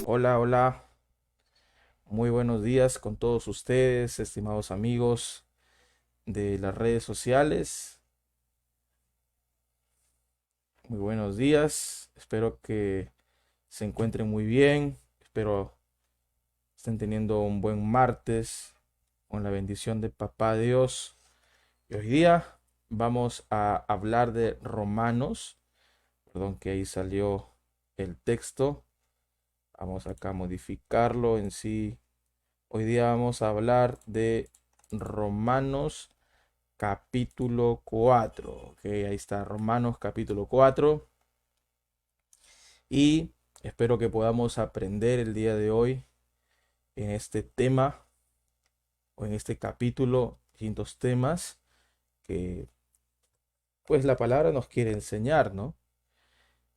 Hola, hola, muy buenos días con todos ustedes, estimados amigos de las redes sociales. Muy buenos días, espero que se encuentren muy bien, espero estén teniendo un buen martes con la bendición de Papá Dios. Y hoy día vamos a hablar de Romanos, perdón que ahí salió el texto, vamos acá a modificarlo en sí. Hoy día vamos a hablar de Romanos capítulo 4. Ok, ahí está Romanos capítulo 4. Y espero que podamos aprender el día de hoy en este tema o en este capítulo distintos temas que pues la palabra nos quiere enseñar, ¿no?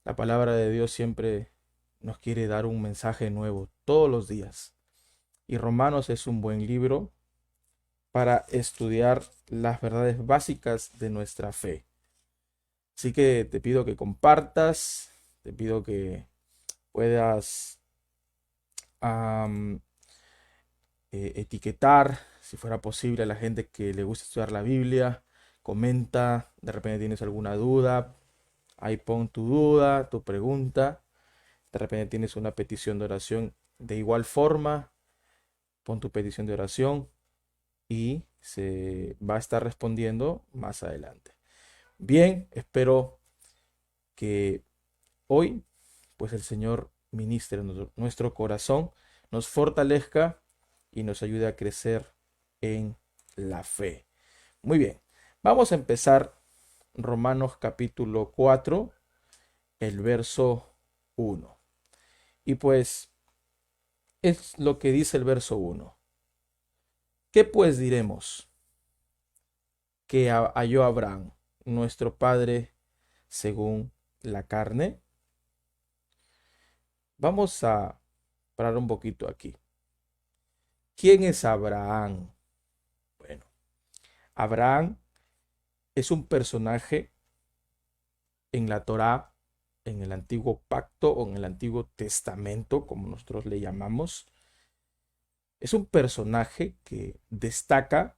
La palabra de Dios siempre nos quiere dar un mensaje nuevo todos los días. Y Romanos es un buen libro para estudiar las verdades básicas de nuestra fe. Así que te pido que compartas, te pido que puedas am, etiquetar, si fuera posible, a la gente que le gusta estudiar la Biblia. Comenta, de repente tienes alguna duda, ahí pon tu duda, tu pregunta. De repente tienes una petición de oración. De igual forma, pon tu petición de oración y se va a estar respondiendo más adelante. Bien, espero que hoy, pues el Señor ministre nuestro corazón, nos fortalezca y nos ayude a crecer en la fe. Muy bien, vamos a empezar Romanos capítulo 4, el verso 1. Y pues es lo que dice el verso 1. ¿Qué pues diremos? Que halló Abraham, nuestro padre, según la carne. Vamos a parar un poquito aquí. ¿Quién es Abraham? Bueno, Abraham es un personaje en la Torá, en el antiguo pacto o en el antiguo testamento, como nosotros le llamamos. Es un personaje que destaca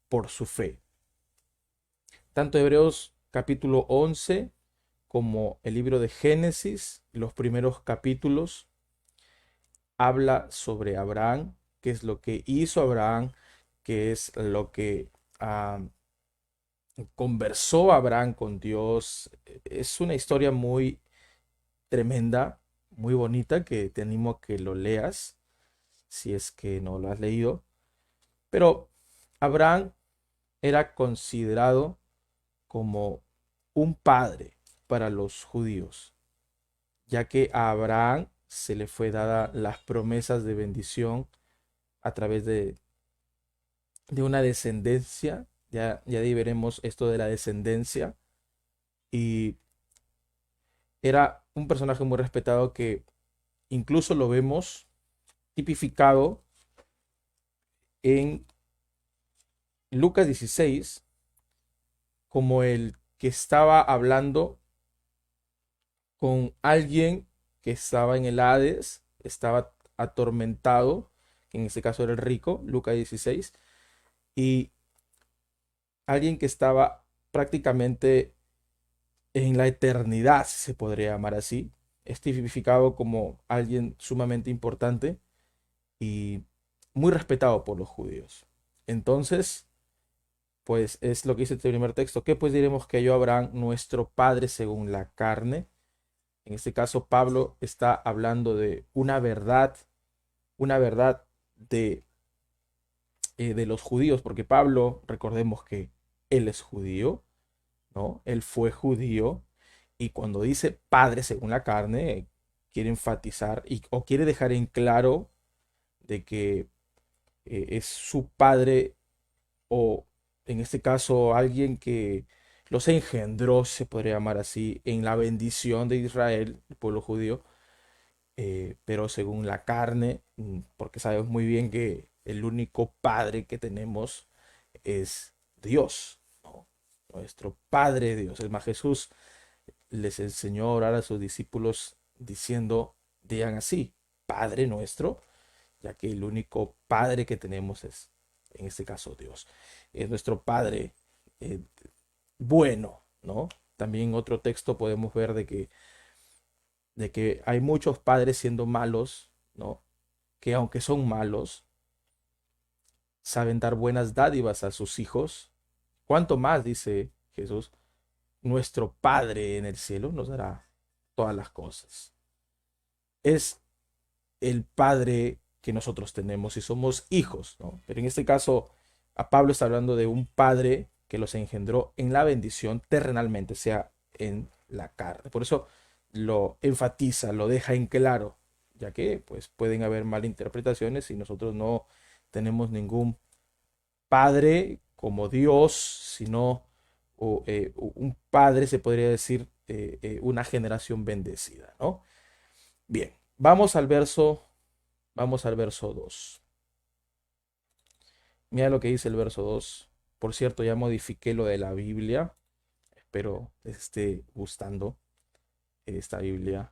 por su fe. Tanto Hebreos capítulo 11 como el libro de Génesis, los primeros capítulos, habla sobre Abraham, qué es lo que hizo Abraham, qué es lo que conversó Abraham con Dios. Es una historia muy tremenda, muy bonita, que te animo a que lo leas si es que no lo has leído. Pero Abraham era considerado como un padre para los judíos, ya que a Abraham se le fue dada las promesas de bendición a través de una descendencia. Ya ahí veremos esto de la descendencia. Y era un personaje muy respetado que incluso lo vemos tipificado en Lucas 16 como el que estaba hablando con alguien que estaba en el Hades, estaba atormentado, que en este caso era el rico, Lucas 16, y alguien que estaba prácticamente en la eternidad, si se podría llamar así, es tipificado como alguien sumamente importante y muy respetado por los judíos. Entonces, pues es lo que dice este primer texto. ¿Qué pues diremos que yo Abraham, nuestro padre según la carne? En este caso, Pablo está hablando de una verdad de los judíos, porque Pablo, recordemos que él es judío, ¿no? Él fue judío y cuando dice padre según la carne, quiere enfatizar o quiere dejar en claro de que es su padre o en este caso alguien que los engendró, se podría llamar así, en la bendición de Israel, el pueblo judío, pero según la carne, porque sabemos muy bien que el único padre que tenemos es Dios, ¿no? Nuestro Padre Dios. Es más, Jesús les enseñó a orar a sus discípulos diciendo, digan así, Padre nuestro, ya que el único Padre que tenemos es, en este caso, Dios. Es nuestro Padre eh, bueno, ¿no? También en otro texto podemos ver de que hay muchos padres siendo malos, ¿no? Que aunque son malos, saben dar buenas dádivas a sus hijos. ¿Cuánto más, dice Jesús, nuestro Padre en el cielo nos dará todas las cosas? Es el Padre que nosotros tenemos y somos hijos, ¿no? Pero en este caso, a Pablo está hablando de un Padre que los engendró en la bendición terrenalmente, sea en la carne. Por eso lo enfatiza, lo deja en claro, ya que pues pueden haber malinterpretaciones y nosotros no tenemos ningún Padre como Dios, sino un Padre, se podría decir, una generación bendecida, ¿no? Bien, vamos al verso 2. Mira lo que dice el verso 2. Por cierto, ya modifiqué lo de la Biblia. Espero les esté gustando esta Biblia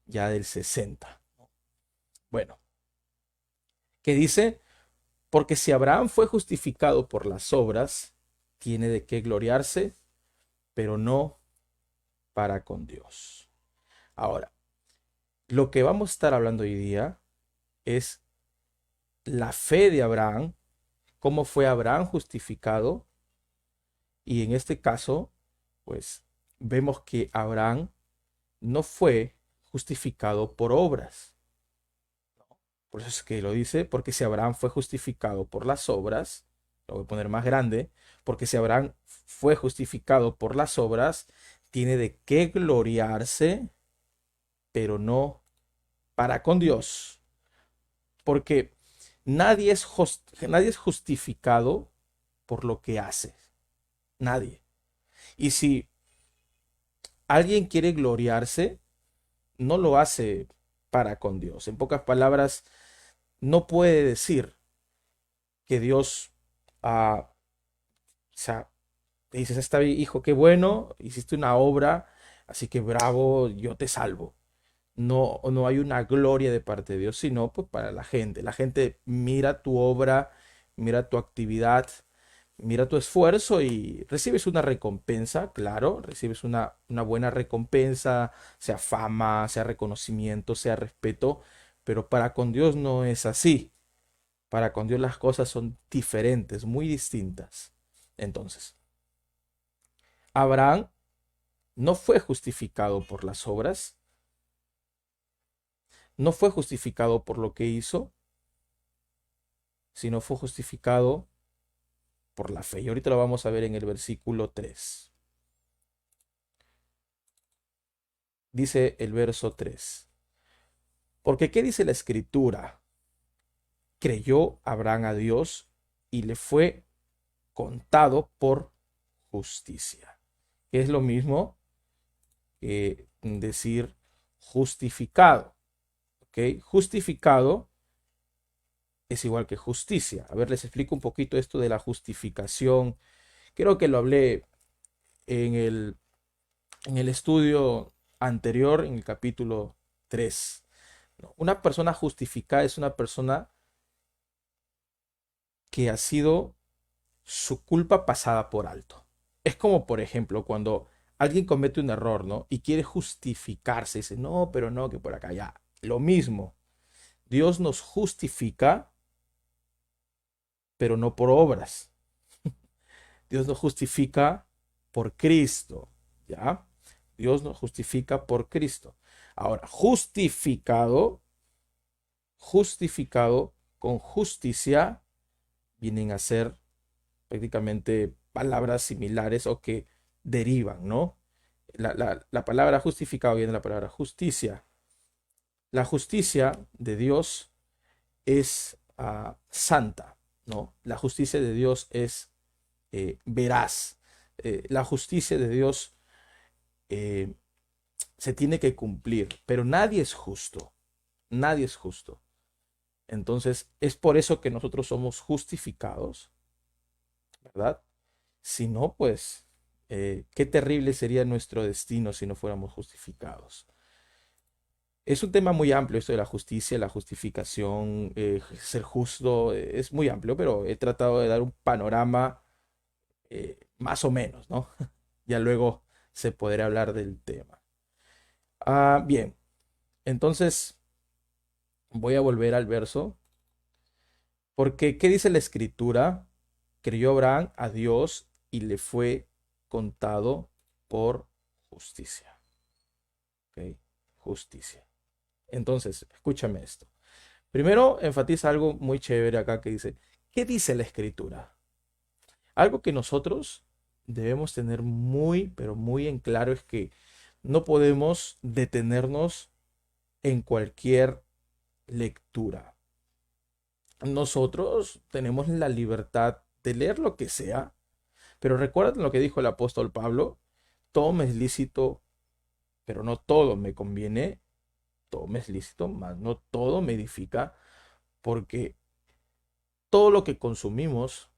ya del 60. Bueno, ¿qué dice? Porque si Abraham fue justificado por las obras, tiene de qué gloriarse, pero no para con Dios. Ahora, lo que vamos a estar hablando hoy día es la fe de Abraham, cómo fue Abraham justificado. Y en este caso, pues vemos que Abraham no fue justificado por obras. Por eso es que lo dice, porque si Abraham fue justificado por las obras, lo voy a poner más grande, porque si Abraham fue justificado por las obras, tiene de qué gloriarse, pero no para con Dios. Porque nadie es justificado por lo que hace. Nadie. Y si alguien quiere gloriarse, no lo hace para con Dios. En pocas palabras, no puede decir que Dios, o sea, dices, está bien, hijo, qué bueno, hiciste una obra, así que bravo, yo te salvo. No, no hay una gloria de parte de Dios, sino pues para la gente. La gente mira tu obra, mira tu actividad, mira tu esfuerzo y recibes una recompensa, claro, recibes una buena recompensa, sea fama, sea reconocimiento, sea respeto, pero para con Dios no es así. Para con Dios las cosas son diferentes, muy distintas. Entonces, Abraham no fue justificado por las obras, no fue justificado por lo que hizo, sino fue justificado por la fe. Y ahorita lo vamos a ver en el versículo 3. Dice el verso 3. Porque ¿qué dice la escritura? Creyó Abraham a Dios y le fue contado por justicia. Es lo mismo que decir justificado. ¿Ok? Justificado es igual que justicia. A ver, les explico un poquito esto de la justificación. Creo que lo hablé en el estudio anterior, en el capítulo 3. ¿No? Una persona justificada es una persona que ha sido su culpa pasada por alto. Es como, por ejemplo, cuando alguien comete un error, ¿no? Y quiere justificarse, dice, no, pero no, que por acá ya. Lo mismo, Dios nos justifica, pero no por obras. Dios nos justifica por Cristo, ¿ya? Dios nos justifica por Cristo. Ahora, justificado con justicia, vienen a ser prácticamente palabras similares o que derivan, ¿no? La palabra justificado viene de la palabra justicia. La justicia de Dios es santa, ¿no? La justicia de Dios es veraz. La justicia de Dios eh, se tiene que cumplir, pero nadie es justo, nadie es justo. Entonces, es por eso que nosotros somos justificados, ¿verdad? Si no, pues, qué terrible sería nuestro destino si no fuéramos justificados. Es un tema muy amplio esto de la justicia, la justificación, ser justo, es muy amplio, pero he tratado de dar un panorama más o menos, ¿no? Ya luego se podrá hablar del tema. Bien, entonces voy a volver al verso, porque ¿qué dice la escritura? Creyó Abraham a Dios y le fue contado por justicia. ¿Ok? Justicia. Entonces, escúchame esto. Primero, enfatiza algo muy chévere acá que dice, ¿qué dice la escritura? Algo que nosotros debemos tener muy, pero muy en claro es que no podemos detenernos en cualquier lectura. Nosotros tenemos la libertad de leer lo que sea, pero recuerden lo que dijo el apóstol Pablo, todo me es lícito, pero no todo me conviene, todo me es lícito, mas no todo me edifica, porque todo lo que consumimos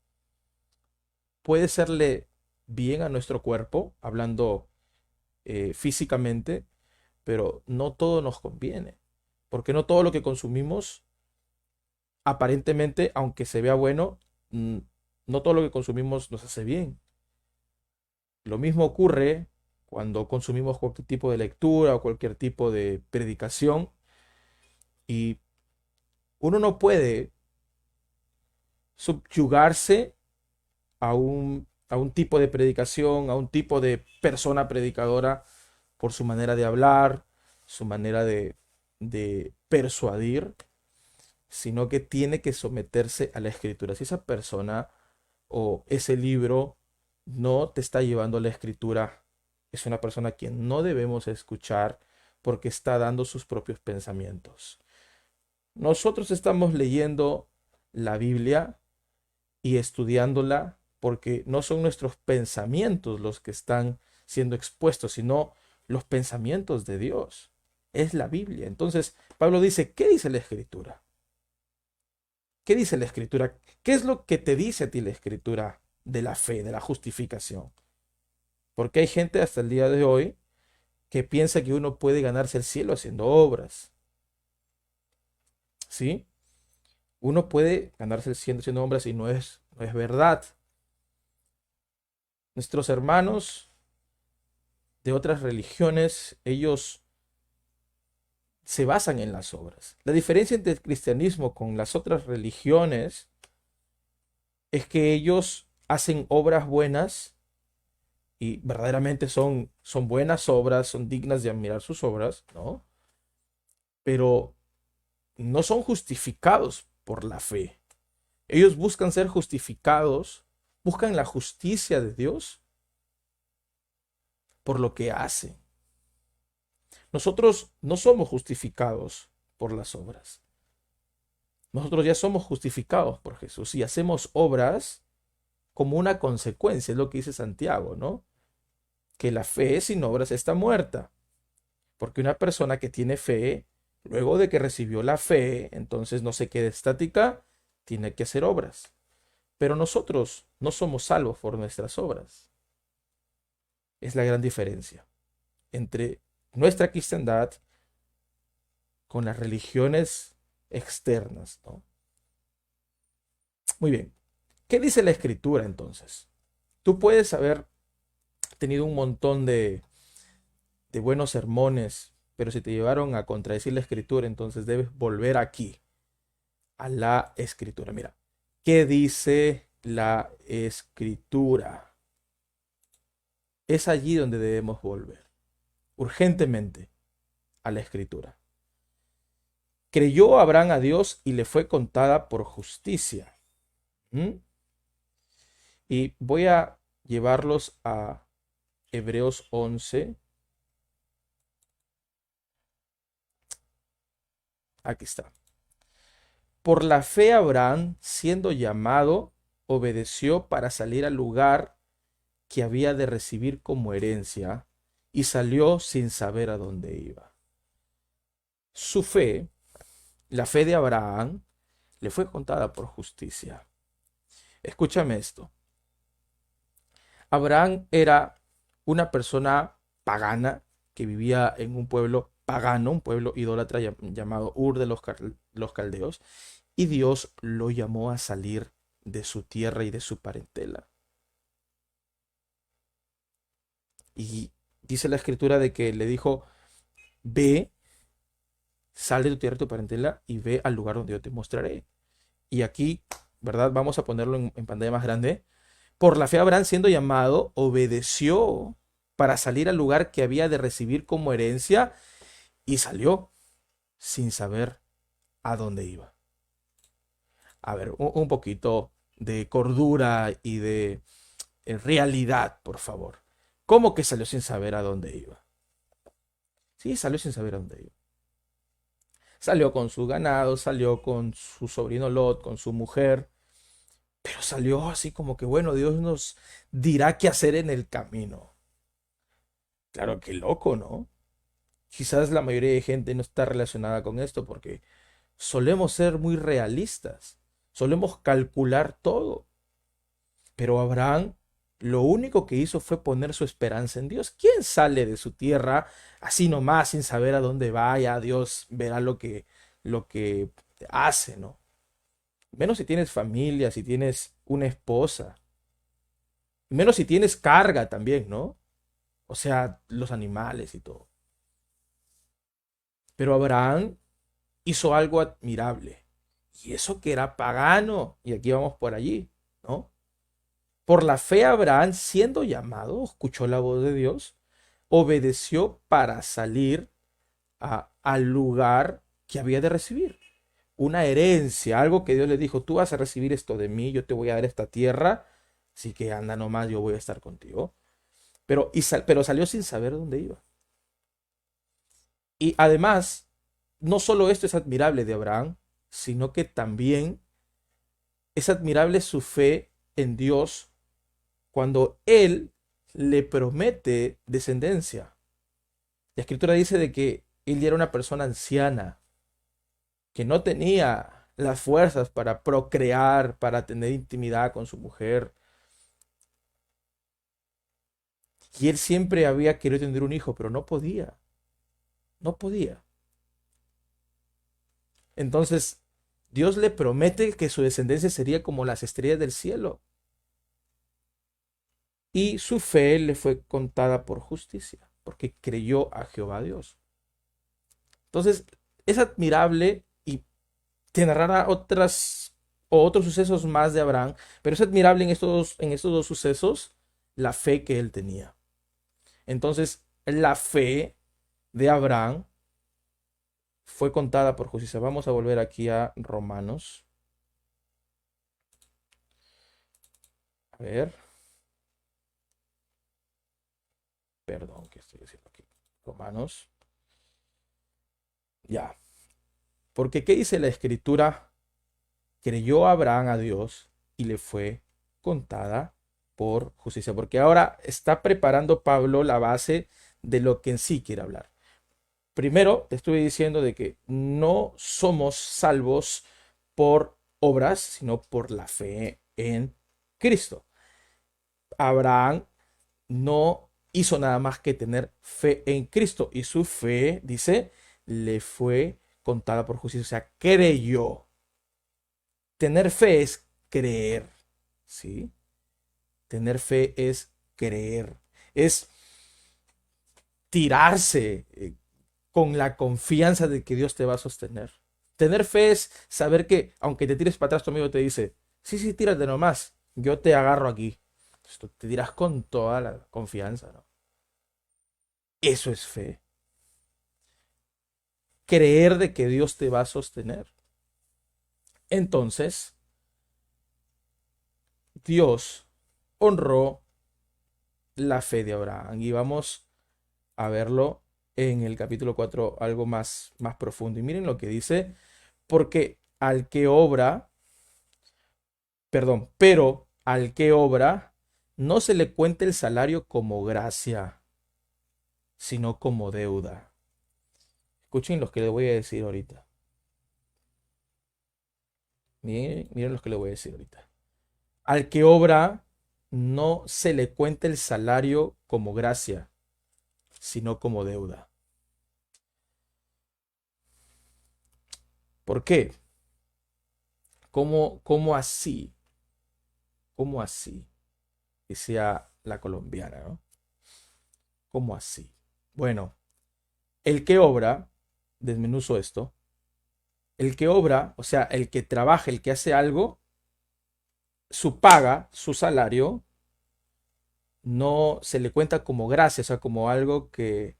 puede serle bien a nuestro cuerpo, hablando físicamente, pero no todo nos conviene, porque no todo lo que consumimos, aparentemente, aunque se vea bueno, mm, no todo lo que consumimos nos hace bien. Lo mismo ocurre cuando consumimos cualquier tipo de lectura o cualquier tipo de predicación y uno no puede subyugarse a un tipo de predicación, a un tipo de persona predicadora por su manera de hablar, su manera de persuadir, sino que tiene que someterse a la escritura. Si esa persona o ese libro no te está llevando a la escritura, es una persona a quien no debemos escuchar porque está dando sus propios pensamientos. Nosotros estamos leyendo la Biblia y estudiándola porque no son nuestros pensamientos los que están siendo expuestos, sino los pensamientos de Dios. Es la Biblia. Entonces, Pablo dice, ¿qué dice la Escritura? ¿Qué dice la Escritura? ¿Qué es lo que te dice a ti la Escritura de la fe, de la justificación? Porque hay gente hasta el día de hoy que piensa que uno puede ganarse el cielo haciendo obras. ¿Sí? Uno puede ganarse el cielo haciendo obras y no es verdad. Nuestros hermanos de otras religiones, ellos se basan en las obras. La diferencia entre el cristianismo con las otras religiones es que ellos hacen obras buenas y verdaderamente son buenas obras, son dignas de admirar sus obras, ¿no? Pero no son justificados por la fe. Ellos buscan ser justificados, buscan la justicia de Dios por lo que hacen. Nosotros no somos justificados por las obras. Nosotros ya somos justificados por Jesús y hacemos obras como una consecuencia, es lo que dice Santiago, ¿no? Que la fe sin obras está muerta. Porque una persona que tiene fe, luego de que recibió la fe, entonces no se queda estática, tiene que hacer obras. Pero nosotros no somos salvos por nuestras obras. Es la gran diferencia entre nuestra cristiandad con las religiones externas, ¿no? Muy bien. ¿Qué dice la escritura entonces? Tú puedes haber tenido un montón de buenos sermones, pero si te llevaron a contradecir la escritura, entonces debes volver aquí, a la escritura. Mira, ¿qué dice la escritura? Es allí donde debemos volver, urgentemente, a la escritura. Creyó Abraham a Dios y le fue contada por justicia. ¿Mm? Y voy a llevarlos a Hebreos 11. Aquí está. Por la fe Abraham, siendo llamado, obedeció para salir al lugar que había de recibir como herencia y salió sin saber a dónde iba. Su fe, la fe de Abraham, le fue contada por justicia. Escúchame esto. Abraham era una persona pagana que vivía en un pueblo pagano, un pueblo idólatra llamado Ur de los caldeos, y Dios lo llamó a salir de su tierra y de su parentela. Y dice la escritura de que le dijo, ve, sal de tu tierra y tu parentela y ve al lugar donde yo te mostraré. Y aquí, ¿verdad? Vamos a ponerlo en pantalla más grande. Por la fe Abraham, siendo llamado, obedeció para salir al lugar que había de recibir como herencia y salió sin saber a dónde iba. A ver, un poquito de cordura y de realidad, por favor. ¿Cómo que salió sin saber a dónde iba? Sí, salió sin saber a dónde iba. Salió con su ganado, salió con su sobrino Lot, con su mujer, pero salió así como que, bueno, Dios nos dirá qué hacer en el camino. Claro, qué loco, ¿no? Quizás la mayoría de gente no está relacionada con esto porque solemos ser muy realistas, solemos calcular todo, pero Abraham lo único que hizo fue poner su esperanza en Dios. ¿Quién sale de su tierra así nomás sin saber a dónde vaya? Dios verá lo que hace, ¿no? Menos si tienes familia, si tienes una esposa, menos si tienes carga también, ¿no? O sea, los animales y todo. Pero Abraham hizo algo admirable. Y eso que era pagano. Y aquí vamos por allí, ¿no? Por la fe Abraham, siendo llamado, escuchó la voz de Dios, obedeció para salir al lugar que había de recibir. Una herencia, algo que Dios le dijo, tú vas a recibir esto de mí, yo te voy a dar esta tierra, así que anda nomás, yo voy a estar contigo. Pero salió sin saber dónde iba. Y además, no solo esto es admirable de Abraham, sino que también es admirable su fe en Dios cuando Él le promete descendencia. La escritura dice de que él ya era una persona anciana, que no tenía las fuerzas para procrear, para tener intimidad con su mujer. Y él siempre había querido tener un hijo, pero no podía, no podía. Entonces, Dios le promete que su descendencia sería como las estrellas del cielo. Y su fe le fue contada por justicia, porque creyó a Jehová Dios. Entonces, es admirable y te narrará otras o otros sucesos más de Abraham, pero es admirable en estos dos sucesos la fe que él tenía. Entonces, la fe de Abraham fue contada por justicia. Vamos a volver aquí a Romanos. A ver, perdón, ¿qué estoy haciendo aquí? Romanos. Ya. Porque ¿qué dice la escritura? Creyó Abraham a Dios y le fue contada por justicia. Porque ahora está preparando Pablo la base de lo que en sí quiere hablar. Primero, te estuve diciendo de que no somos salvos por obras, sino por la fe en Cristo. Abraham no hizo nada más que tener fe en Cristo y su fe, dice, le fue contada por justicia, o sea, creyó. Tener fe es creer, ¿sí? Tener fe es creer, es tirarse con la confianza de que Dios te va a sostener. Tener fe es saber que aunque te tires para atrás, tu amigo te dice, sí, sí, tírate nomás, yo te agarro aquí. Entonces, tú te tiras con toda la confianza, ¿no? Eso es fe. Creer de que Dios te va a sostener. Entonces, Dios honró la fe de Abraham. Y vamos a verlo en el capítulo 4 algo más profundo. Y miren lo que dice, porque al que obra, perdón, pero al que obra, no se le cuenta el salario como gracia, sino como deuda. Escuchen lo que les voy a decir ahorita. Miren lo que les voy a decir ahorita. Al que obra, no se le cuenta el salario como gracia, sino como deuda. ¿Por qué? ¿Cómo así? ¿Cómo así? Decía la colombiana, ¿no? ¿Cómo así? Bueno, el que obra, desmenuzo esto, el que obra, o sea, el que trabaja, el que hace algo, su paga, su salario, no se le cuenta como gracia, o sea, como algo que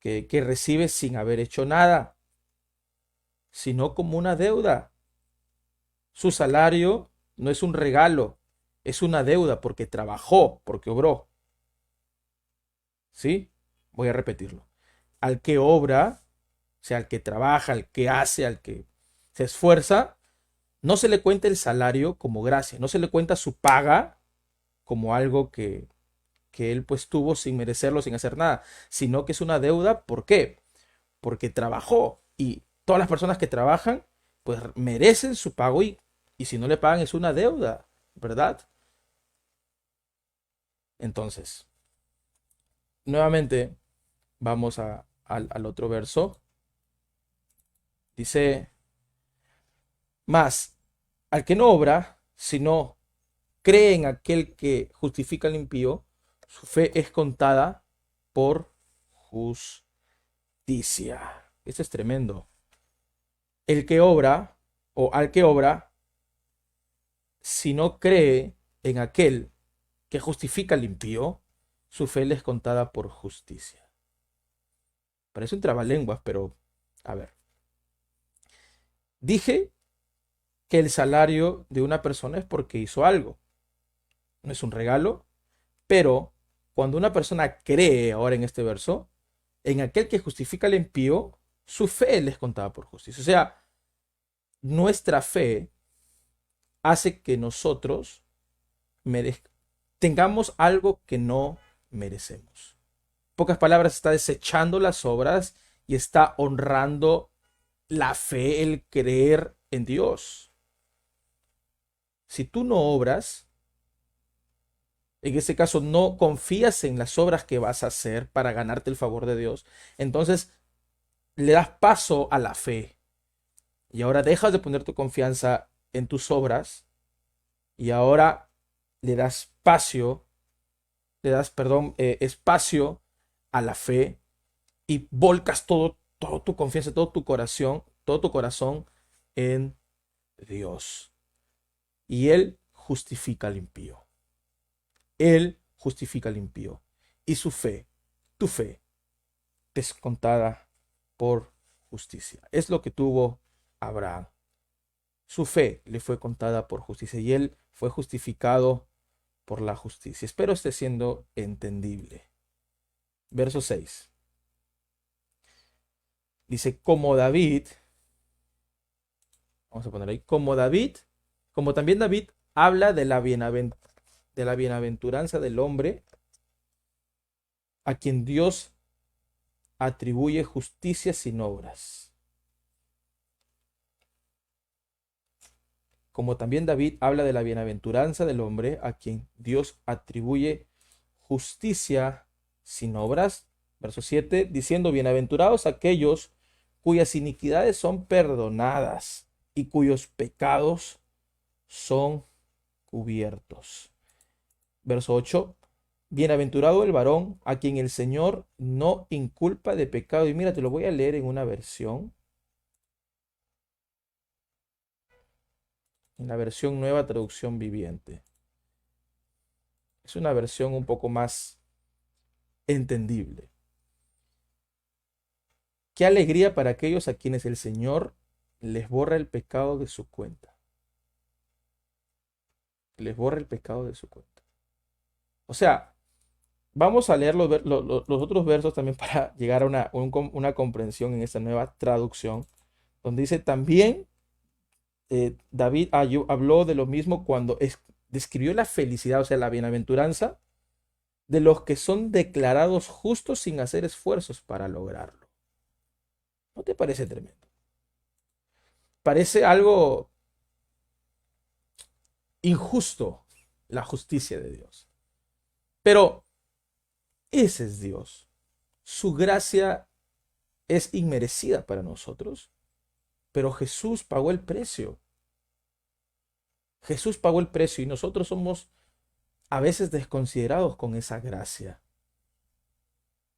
recibe sin haber hecho nada, sino como una deuda. Su salario no es un regalo, es una deuda porque trabajó, porque obró. ¿Sí? Voy a repetirlo. Al que obra, o sea, al que trabaja, al que hace, al que se esfuerza, no se le cuenta el salario como gracia, no se le cuenta su paga como algo que él pues tuvo sin merecerlo, sin hacer nada, sino que es una deuda. ¿Por qué? Porque trabajó y todas las personas que trabajan pues merecen su pago y si no le pagan es una deuda, ¿verdad? Entonces, nuevamente vamos al otro verso. Dice, más, al que no obra, sino cree en aquel que justifica al impío, su fe es contada por justicia. Esto es tremendo. El que obra, o al que obra, si no cree en aquel que justifica al impío, su fe le es contada por justicia. Parece un trabalenguas, pero a ver. Dije que el salario de una persona es porque hizo algo, no es un regalo, pero cuando una persona cree, ahora en este verso, en aquel que justifica al impío, su fe le es contada por justicia. O sea, nuestra fe hace que nosotros tengamos algo que no merecemos. En pocas palabras, está desechando las obras y está honrando la fe, el creer en Dios. Si tú no obras, en ese caso no confías en las obras que vas a hacer para ganarte el favor de Dios, entonces le das paso a la fe. Y ahora dejas de poner tu confianza en tus obras y ahora le das espacio, perdón, espacio a la fe y volcas todo tu confianza, todo tu corazón en Dios. Y Él justifica al impío. Él justifica al impío. Y su fe, tu fe, es contada por justicia. Es lo que tuvo Abraham. Su fe le fue contada por justicia y él fue justificado por la justicia. Espero esté siendo entendible. Verso 6. Dice, como David, vamos a poner ahí, como David, como también David habla de de la bienaventuranza del hombre a quien Dios atribuye justicia sin obras. Como también David habla de la bienaventuranza del hombre a quien Dios atribuye justicia sin obras. Verso 7, diciendo, bienaventurados aquellos cuyas iniquidades son perdonadas y cuyos pecados son cubiertos. Verso 8, bienaventurado el varón a quien el Señor no inculpa de pecado. Y mira, te lo voy a leer en una versión, en la versión Nueva Traducción Viviente. Es una versión un poco más entendible. Qué alegría para aquellos a quienes el Señor les borra el pecado de su cuenta. Les borra el pecado de su cuenta. O sea, vamos a leer los otros versos también para llegar a una comprensión en esta nueva traducción, donde dice también David habló de lo mismo cuando describió la felicidad, o sea, la bienaventuranza de los que son declarados justos sin hacer esfuerzos para lograrlo. ¿No te parece tremendo? Parece algo injusto la justicia de Dios. Pero ese es Dios. Su gracia es inmerecida para nosotros. pero Jesús pagó el precio. Jesús pagó el precio y nosotros somos a veces desconsiderados con esa gracia,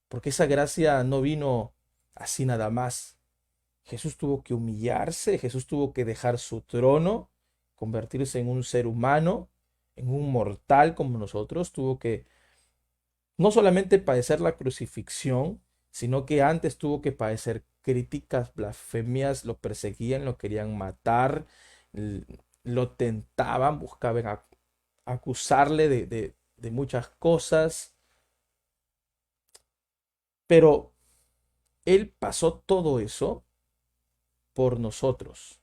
porque esa gracia no vino así nada más. Jesús tuvo que humillarse, Jesús tuvo que dejar su trono, convertirse en un ser humano, en un mortal como nosotros, tuvo que no solamente padecer la crucifixión, sino que antes tuvo que padecer críticas, blasfemias, lo perseguían, lo querían matar, l- lo tentaban, buscaban acusarle de muchas cosas, pero él pasó todo eso por nosotros,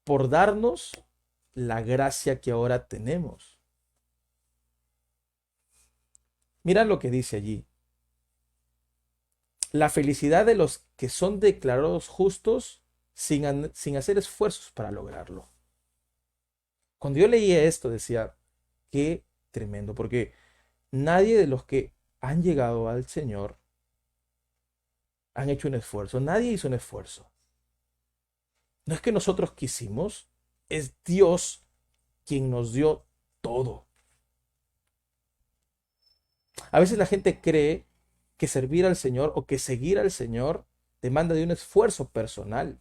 por darnos la gracia que ahora tenemos. Mira lo que dice allí. La felicidad de los que son declarados justos sin hacer esfuerzos para lograrlo. Cuando yo leía esto decía, qué tremendo, porque nadie de los que han llegado al Señor han hecho un esfuerzo, nadie hizo un esfuerzo. No es que nosotros quisimos, es Dios quien nos dio todo. A veces la gente cree que servir al Señor o que seguir al Señor demanda de un esfuerzo personal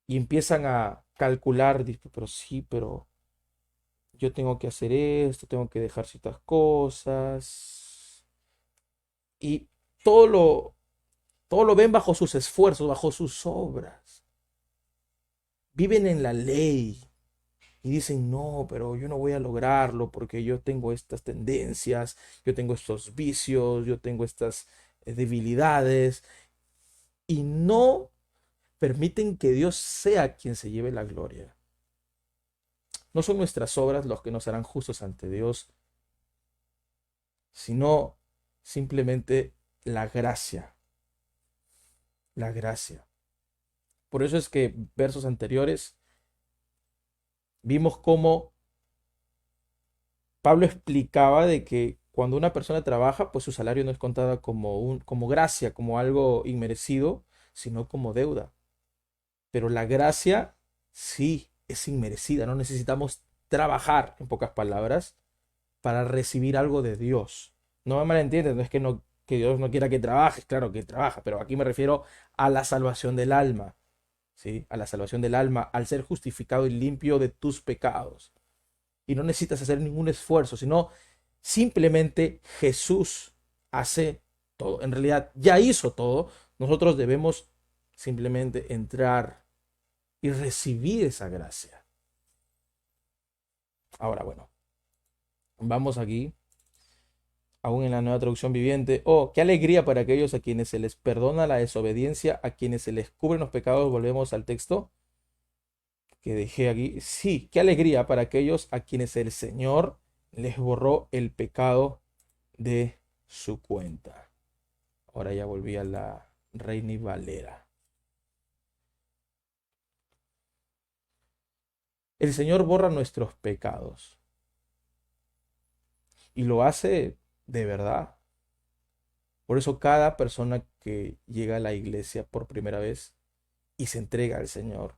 y empiezan a calcular, pero sí, pero yo tengo que hacer esto, tengo que dejar ciertas cosas y todo lo, todo lo ven bajo sus esfuerzos, bajo sus obras. Viven en la ley y dicen, no, pero yo no voy a lograrlo porque yo tengo estas tendencias, yo tengo estos vicios, yo tengo estas debilidades y no permiten que Dios sea quien se lleve la gloria. No son nuestras obras los que nos harán justos ante Dios, sino simplemente la gracia, la gracia. Por eso es que versos anteriores vimos cómo Pablo explicaba de que cuando una persona trabaja, pues su salario no es contado como gracia, como algo inmerecido, sino como deuda. Pero la gracia sí es inmerecida, no necesitamos trabajar, en pocas palabras, para recibir algo de Dios. No me malentiendes, no es que, no, que Dios no quiera que trabajes, claro que trabaja, pero aquí me refiero a la salvación del alma, ¿sí? A la salvación del alma, al ser justificado y limpio de tus pecados. Y no necesitas hacer ningún esfuerzo, sino simplemente Jesús hace todo. En realidad ya hizo todo. Nosotros debemos simplemente entrar y recibir esa gracia. Ahora, bueno, vamos aquí, aún en la nueva traducción viviente. Oh, qué alegría para aquellos a quienes se les perdona la desobediencia, a quienes se les cubren los pecados. Volvemos al texto que dejé aquí. Sí, qué alegría para aquellos a quienes el Señor les borró el pecado de su cuenta. Ahora ya volví a la Reina y Valera. El Señor borra nuestros pecados y lo hace de verdad. Por eso cada persona que llega a la iglesia por primera vez y se entrega al Señor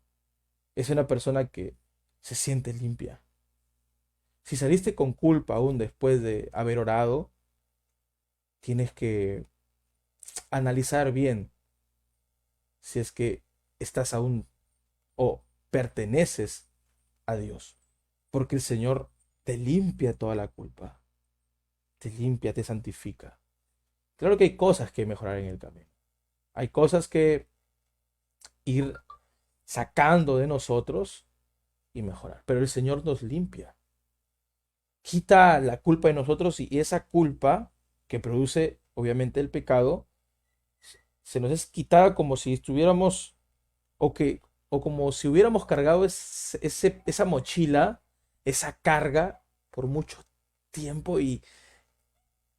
es una persona que se siente limpia. Si saliste con culpa aún después de haber orado, tienes que analizar bien si es que estás aún o perteneces a Dios. Porque el Señor te limpia toda la culpa, te limpia, te santifica. Claro que hay cosas que mejorar en el camino. Hay cosas que ir sacando de nosotros y mejorar. Pero el Señor nos limpia. Quita la culpa de nosotros y esa culpa que produce obviamente el pecado se nos es quitada como si estuviéramos o que o como si hubiéramos cargado esa mochila, esa carga por mucho tiempo y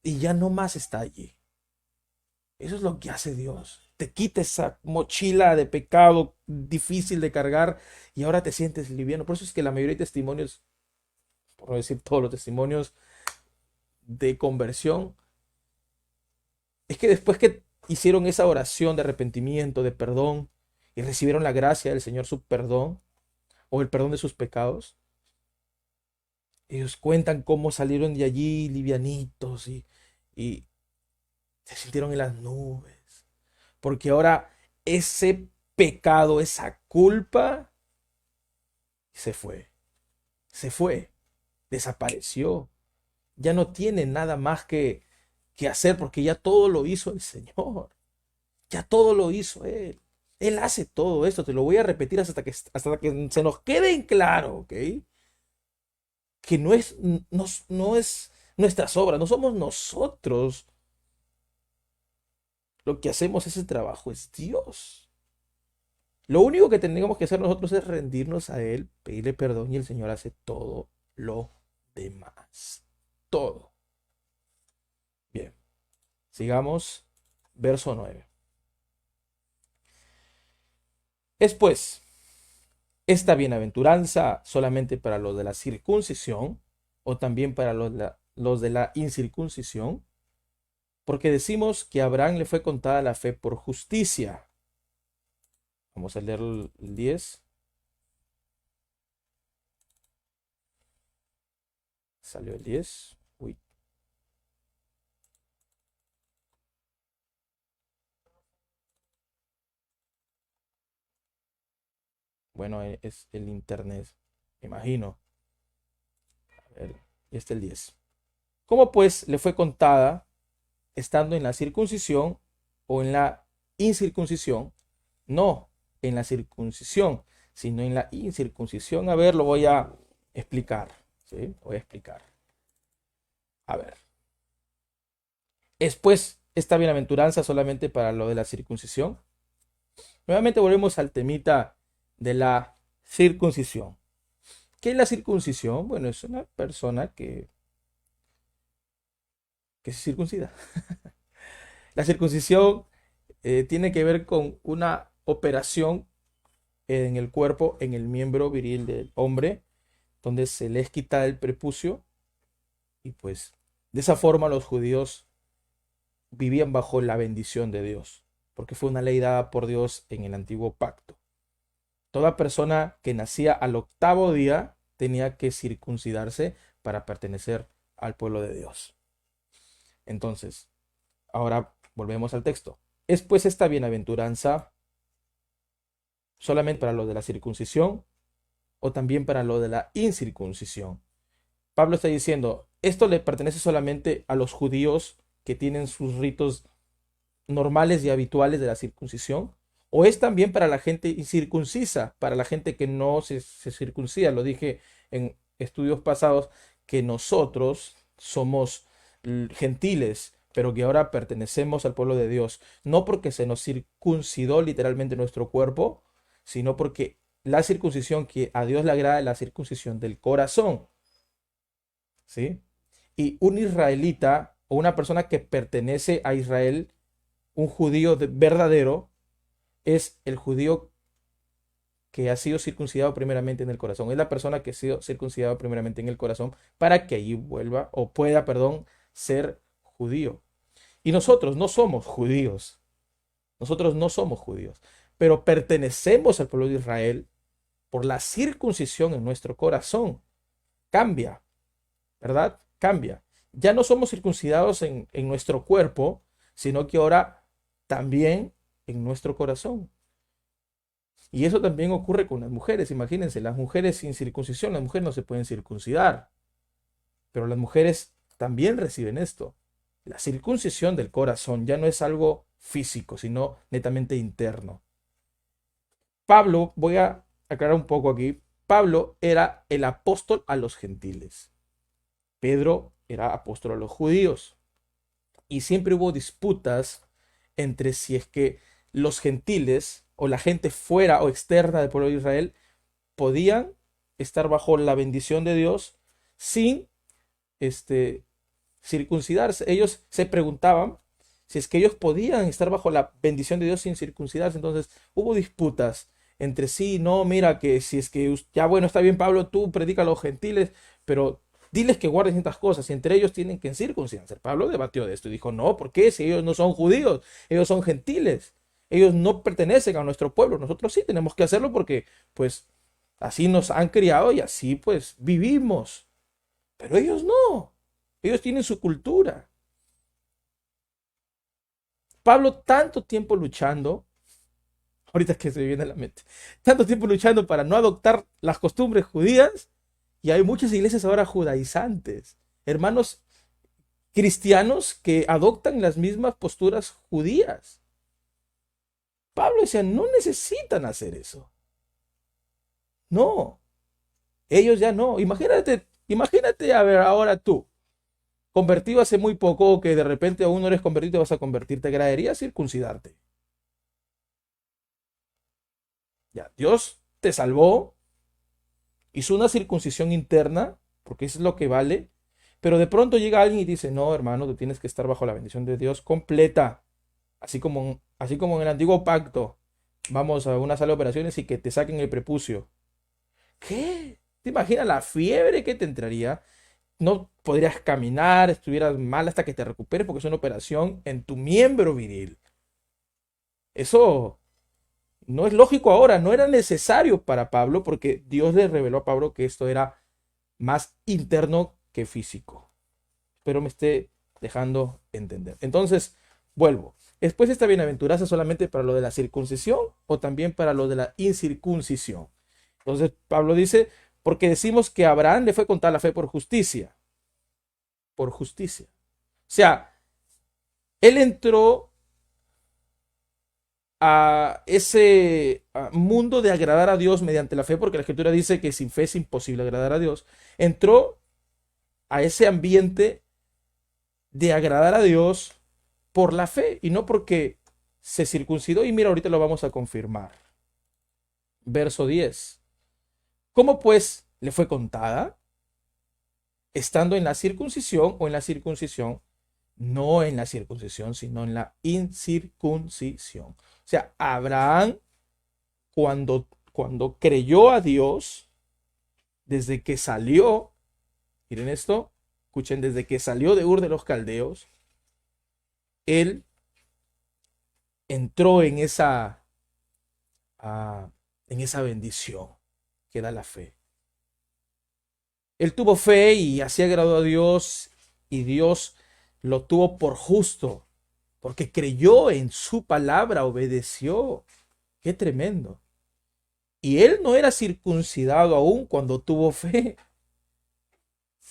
ya no más está allí. Eso es lo que hace Dios. Te quita esa mochila de pecado difícil de cargar y ahora te sientes liviano. Por eso es que la mayoría de testimonios, por no decir todos los testimonios de conversión, es que después que hicieron esa oración de arrepentimiento, de perdón, y recibieron la gracia del Señor, su perdón, o el perdón de sus pecados. Ellos cuentan cómo salieron de allí livianitos y se sintieron en las nubes. Porque ahora ese pecado, esa culpa, se fue, desapareció. Ya no tiene nada más que hacer porque ya todo lo hizo el Señor. Ya todo lo hizo Él. Él hace todo esto. Te lo voy a repetir hasta que se nos quede en claro, ¿ok? Que no es nuestras obras, no somos nosotros. Lo que hacemos ese trabajo es Dios. Lo único que tenemos que hacer nosotros es rendirnos a Él, pedirle perdón y el Señor hace todo lo demás. Todo. Bien, sigamos. Verso 9. Es pues esta bienaventuranza solamente para los de la circuncisión o también para los de la incircuncisión, porque decimos que a Abraham le fue contada la fe por justicia. Vamos a leer el 10. Salió el 10. Uy. Bueno, es el internet, me imagino. A ver, y este el 10. ¿Cómo pues le fue contada estando en la circuncisión o en la incircuncisión? No en la circuncisión, sino en la incircuncisión. A ver, lo voy a explicar. ¿Sí? Lo voy a explicar. A ver. ¿Es pues esta bienaventuranza solamente para lo de la circuncisión? Nuevamente volvemos al temita de la circuncisión. ¿Qué es la circuncisión? Bueno, es una persona que se circuncida. La circuncisión tiene que ver con una operación en el cuerpo, en el miembro viril del hombre, donde se les quita el prepucio y pues de esa forma los judíos vivían bajo la bendición de Dios, porque fue una ley dada por Dios en el antiguo pacto. Toda persona que nacía al octavo día tenía que circuncidarse para pertenecer al pueblo de Dios. Entonces, ahora volvemos al texto. ¿Es pues esta bienaventuranza solamente para lo de la circuncisión o también para lo de la incircuncisión? Pablo está diciendo, esto le pertenece solamente a los judíos que tienen sus ritos normales y habituales de la circuncisión, o es también para la gente incircuncisa, para la gente que no se circuncida. Lo dije en estudios pasados que nosotros somos gentiles, pero que ahora pertenecemos al pueblo de Dios, no porque se nos circuncidó literalmente nuestro cuerpo, sino porque la circuncisión que a Dios le agrada es la circuncisión del corazón, ¿sí? Y un israelita o una persona que pertenece a Israel, un judío verdadero, es el judío que ha sido circuncidado primeramente en el corazón. Es la persona que ha sido circuncidado primeramente en el corazón para que allí vuelva o pueda, perdón, ser judío. Y nosotros no somos judíos. Nosotros no somos judíos, pero pertenecemos al pueblo de Israel por la circuncisión en nuestro corazón. Cambia, ¿verdad? Cambia. Ya no somos circuncidados en nuestro cuerpo, sino que ahora también en nuestro corazón. Y eso también ocurre con las mujeres. Imagínense, las mujeres sin circuncisión, las mujeres no se pueden circuncidar, pero las mujeres también reciben esto. La circuncisión del corazón ya no es algo físico, sino netamente interno. Pablo, voy a aclarar un poco aquí, Pablo era el apóstol a los gentiles. Pedro era apóstol a los judíos. Y siempre hubo disputas entre si es que los gentiles o la gente fuera o externa del pueblo de Israel podían estar bajo la bendición de Dios sin este, circuncidarse. Ellos se preguntaban si es que ellos podían estar bajo la bendición de Dios sin circuncidarse. Entonces hubo disputas entre sí. No, mira que si es que ya bueno, está bien Pablo, tú predica a los gentiles, pero Diles que guarden ciertas cosas y entre ellos tienen que circuncidarse. Pablo debatió de esto y dijo, no, ¿por qué? Si ellos no son judíos, ellos son gentiles, ellos no pertenecen a nuestro pueblo, nosotros sí tenemos que hacerlo porque pues así nos han criado y así pues vivimos. Pero ellos no, ellos tienen su cultura. Pablo tanto tiempo luchando, ahorita que se me viene a la mente, tanto tiempo luchando para no adoptar las costumbres judías, y hay muchas iglesias ahora judaizantes, hermanos cristianos que adoptan las mismas posturas judías. Pablo decía, no necesitan hacer eso. No, ellos ya no. Imagínate, a ver, ahora tú, convertido hace muy poco, o que de repente aún no eres convertido y te vas a convertir, ¿te agradaría circuncidarte? Ya, Dios te salvó, hizo una circuncisión interna, porque eso es lo que vale, pero de pronto llega alguien y dice, no, hermano, tú tienes que estar bajo la bendición de Dios completa, así como en el antiguo pacto. Vamos a una sala de operaciones y que te saquen el prepucio. ¿Qué? ¿Te imaginas la fiebre que te entraría? No podrías caminar, estuvieras mal hasta que te recuperes porque es una operación en tu miembro viril. Eso no es lógico ahora, no era necesario para Pablo porque Dios le reveló a Pablo que esto era más interno que físico. Espero me esté dejando entender. Entonces, vuelvo. Después esta bienaventuranza solamente para lo de la circuncisión o también para lo de la incircuncisión. Entonces Pablo dice, porque decimos que a Abraham le fue contada la fe por justicia. Por justicia. O sea, él entró a ese mundo de agradar a Dios mediante la fe, porque la escritura dice que sin fe es imposible agradar a Dios. Entró a ese ambiente de agradar a Dios por la fe y no porque se circuncidó. Y mira, ahorita lo vamos a confirmar. Verso 10. ¿Cómo pues le fue contada? Estando en la circuncisión o en la circuncisión, no en la circuncisión, sino en la incircuncisión. O sea, Abraham, cuando creyó a Dios, desde que salió, miren esto, escuchen, desde que salió de Ur de los Caldeos, él entró en esa bendición que da la fe. Él tuvo fe y así agradó a Dios y Dios lo tuvo por justo, porque creyó en su palabra, obedeció. Qué tremendo. Y él no era circuncidado aún cuando tuvo fe.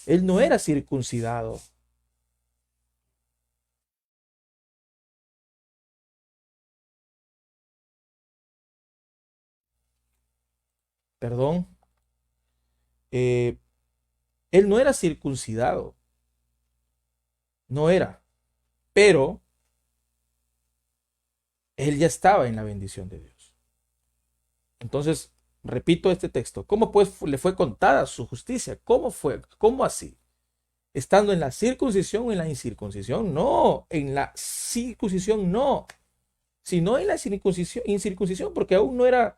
Él no era circuncidado. Perdón. Eh, él no era circuncidado. No era. Pero él ya estaba en la bendición de Dios. Entonces, repito este texto. ¿Cómo pues le fue contada su justicia? ¿Cómo fue? ¿Cómo así? ¿Estando en la circuncisión o en la incircuncisión? No, en la circuncisión no, sino en la incircuncisión, porque aún no era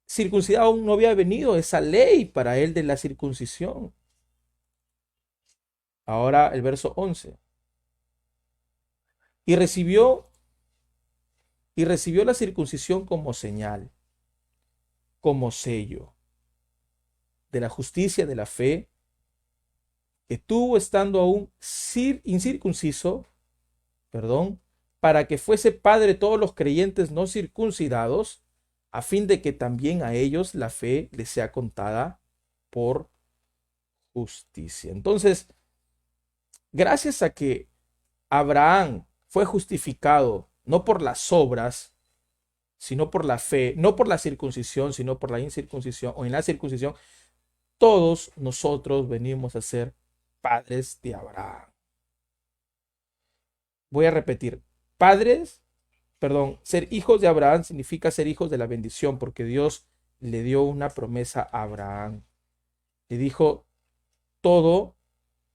circuncidado, aún no había venido esa ley para él de la circuncisión. Ahora el verso 11. Y recibió, y recibió la circuncisión como señal, como sello de la justicia de la fe que tuvo estando aún incircunciso, perdón, para que fuese padre de todos los creyentes no circuncidados, a fin de que también a ellos la fe les sea contada por justicia. Entonces, gracias a que Abraham fue justificado no por las obras, sino por la fe, no por la circuncisión, sino por la incircuncisión o en la circuncisión, todos nosotros venimos a ser padres de Abraham. Voy a repetir, padres, perdón, ser hijos de Abraham significa ser hijos de la bendición, porque Dios le dio una promesa a Abraham. Le dijo, todo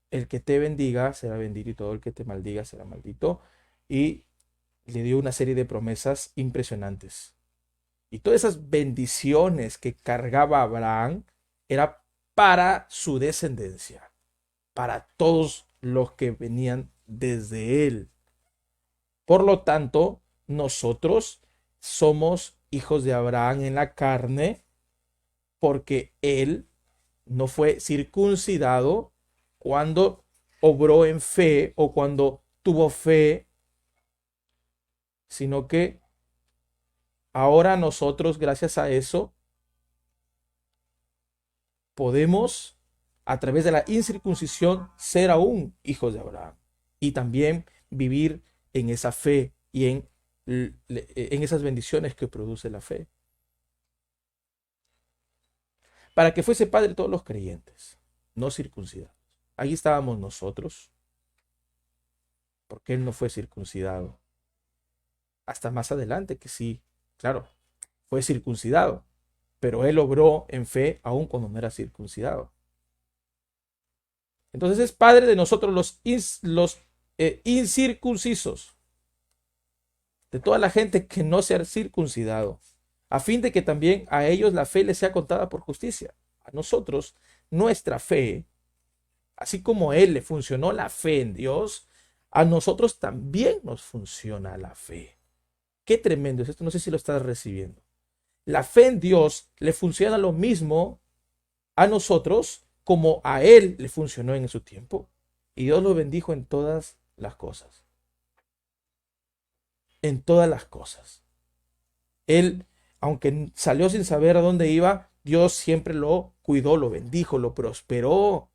el que te bendiga será bendito y todo el que te maldiga será maldito. Y le dio una serie de promesas impresionantes. Y todas esas bendiciones que cargaba Abraham era para su descendencia. para todos los que venían desde Él. Por lo tanto, nosotros somos hijos de Abraham en la carne porque Él no fue circuncidado cuando obró en fe o cuando tuvo fe, sino que ahora nosotros, gracias a eso, podemos, a través de la incircuncisión, ser aún hijos de Abraham y también vivir en esa fe y en esas bendiciones que produce la fe. Para que fuese padre de todos los creyentes, no circuncidados. Ahí estábamos nosotros, porque él no fue circuncidado. Hasta más adelante que sí, claro, fue circuncidado, pero él obró en fe aún cuando no era circuncidado. Entonces es padre de nosotros los incircuncisos, de toda la gente que no se ha circuncidado, a fin de que también a ellos la fe les sea contada por justicia. A nosotros, nuestra fe, así como a él le funcionó la fe en Dios, a nosotros también nos funciona la fe. Qué tremendo es esto, no sé si lo estás recibiendo. La fe en Dios le funciona lo mismo a nosotros como a él le funcionó en su tiempo. Y Dios lo bendijo en todas las cosas. En todas las cosas. Él, aunque salió sin saber a dónde iba, Dios siempre lo cuidó, lo bendijo, lo prosperó.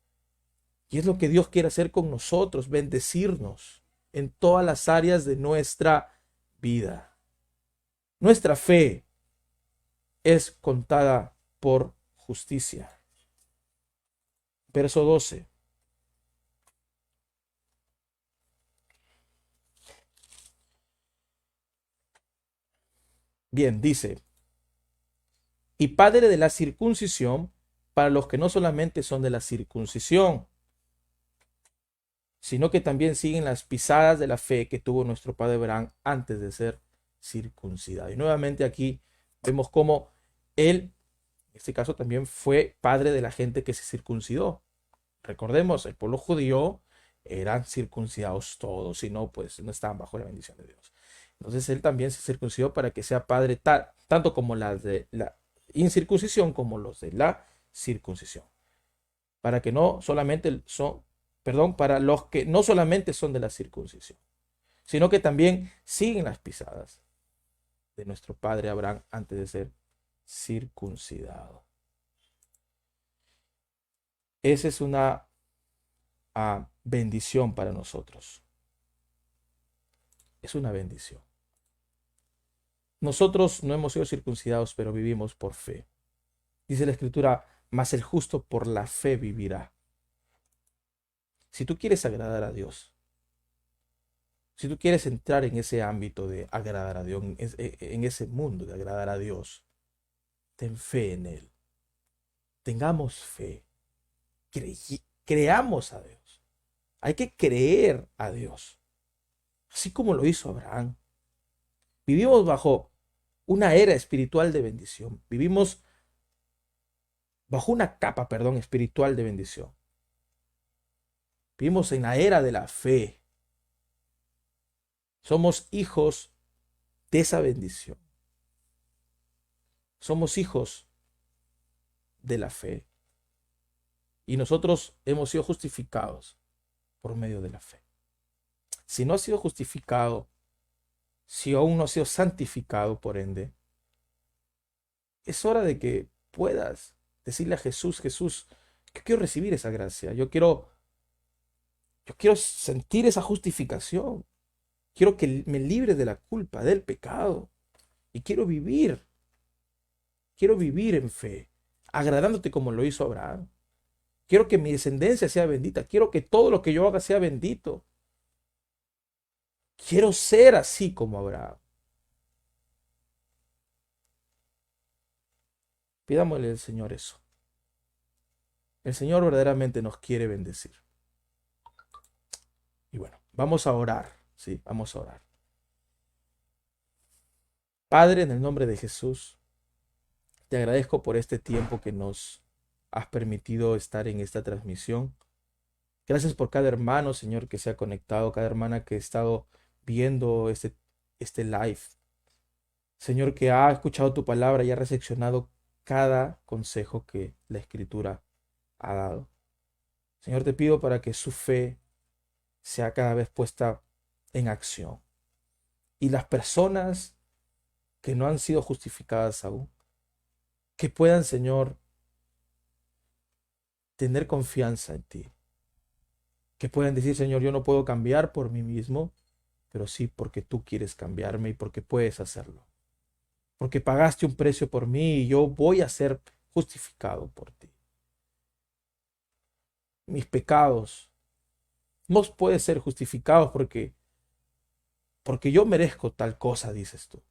Y es lo que Dios quiere hacer con nosotros, bendecirnos en todas las áreas de nuestra vida. Nuestra fe es contada por justicia. Verso 12. Bien, dice, y padre de la circuncisión para los que no solamente son de la circuncisión, sino que también siguen las pisadas de la fe que tuvo nuestro padre Abraham antes de ser circuncidado. Y nuevamente aquí vemos cómo él, en este caso, también fue padre de la gente que se circuncidó. Recordemos, el pueblo judío eran circuncidados todos, si no, pues no estaban bajo la bendición de Dios. Entonces él también se circuncidó para que sea padre tanto como las de la incircuncisión como los de la circuncisión. Para que no solamente son, perdón, para los que no solamente son de la circuncisión, sino que también siguen las pisadas de nuestro padre Abraham antes de ser circuncidado. Esa es una bendición para nosotros. Es una bendición. Nosotros no hemos sido circuncidados, pero vivimos por fe. Dice la Escritura, mas el justo por la fe vivirá. Si tú quieres agradar a Dios, si tú quieres entrar en ese ámbito de agradar a Dios, en ese mundo de agradar a Dios, ten fe en Él. Tengamos fe. Creamos a Dios. Hay que creer a Dios. Así como lo hizo Abraham. Vivimos bajo una era espiritual de bendición. Vivimos bajo una capa, perdón, espiritual de bendición. Vivimos en la era de la fe. Somos hijos de esa bendición. Somos hijos de la fe. Y nosotros hemos sido justificados por medio de la fe. Si no has sido justificado, si aún no has sido santificado, por ende, es hora de que puedas decirle a Jesús, Jesús, yo quiero recibir esa gracia, yo quiero sentir esa justificación, quiero que me libre de la culpa, del pecado, y quiero vivir en fe, agradándote como lo hizo Abraham. Quiero que mi descendencia sea bendita, quiero que todo lo que yo haga sea bendito. Quiero ser así como Abraham. Pidámosle al Señor eso. El Señor verdaderamente nos quiere bendecir. Y bueno, vamos a orar, ¿sí? Vamos a orar. Padre, en el nombre de Jesús, te agradezco por este tiempo que nos has permitido estar en esta transmisión. Gracias por cada hermano, Señor, que se ha conectado, cada hermana que ha estado viendo este live. Señor, que ha escuchado tu palabra y ha recepcionado cada consejo que la Escritura ha dado. Señor, te pido para que su fe sea cada vez puesta en acción. Y las personas que no han sido justificadas aún, que puedan, Señor, tener confianza en ti. Que puedan decir, Señor, yo no puedo cambiar por mí mismo, pero sí porque tú quieres cambiarme y porque puedes hacerlo. Porque pagaste un precio por mí y yo voy a ser justificado por ti. Mis pecados no pueden ser justificados porque yo merezco tal cosa, dices tú.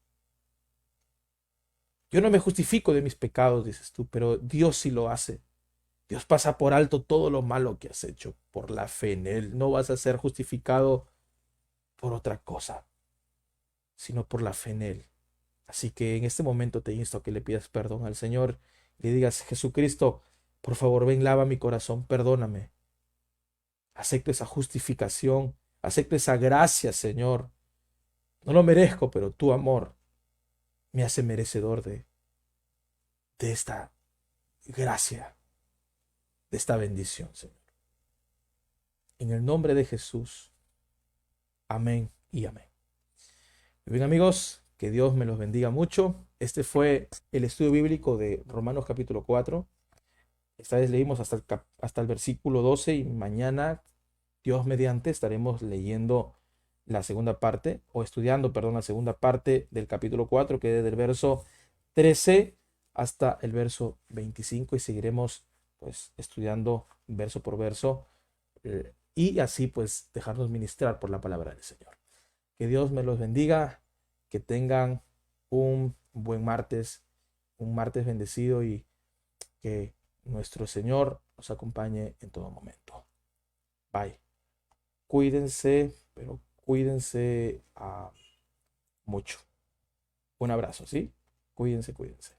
Yo no me justifico de mis pecados, dices tú, pero Dios sí lo hace. Dios pasa por alto todo lo malo que has hecho por la fe en Él. No vas a ser justificado por otra cosa, sino por la fe en Él. Así que en este momento te insto a que le pidas perdón al Señor y le digas, Jesucristo, por favor, ven, lava mi corazón, perdóname. Acepto esa justificación, acepto esa gracia, Señor. No lo merezco, pero tu amor me hace merecedor de esta gracia, de esta bendición, Señor. En el nombre de Jesús. Amén y amén. Muy bien, amigos, que Dios me los bendiga mucho. Este fue el estudio bíblico de Romanos capítulo 4. Esta vez leímos hasta el versículo 12 y mañana, Dios mediante, estaremos leyendo la segunda parte, o estudiando, perdón, la segunda parte del capítulo 4, que es del verso 13 hasta el verso 25, y seguiremos pues estudiando verso por verso, y así pues dejarnos ministrar por la palabra del Señor. Que Dios me los bendiga, que tengan un buen martes, un martes bendecido, y que nuestro Señor nos acompañe en todo momento. Bye. Cuídense, pero cuídense mucho. Un abrazo, ¿sí? Cuídense, cuídense.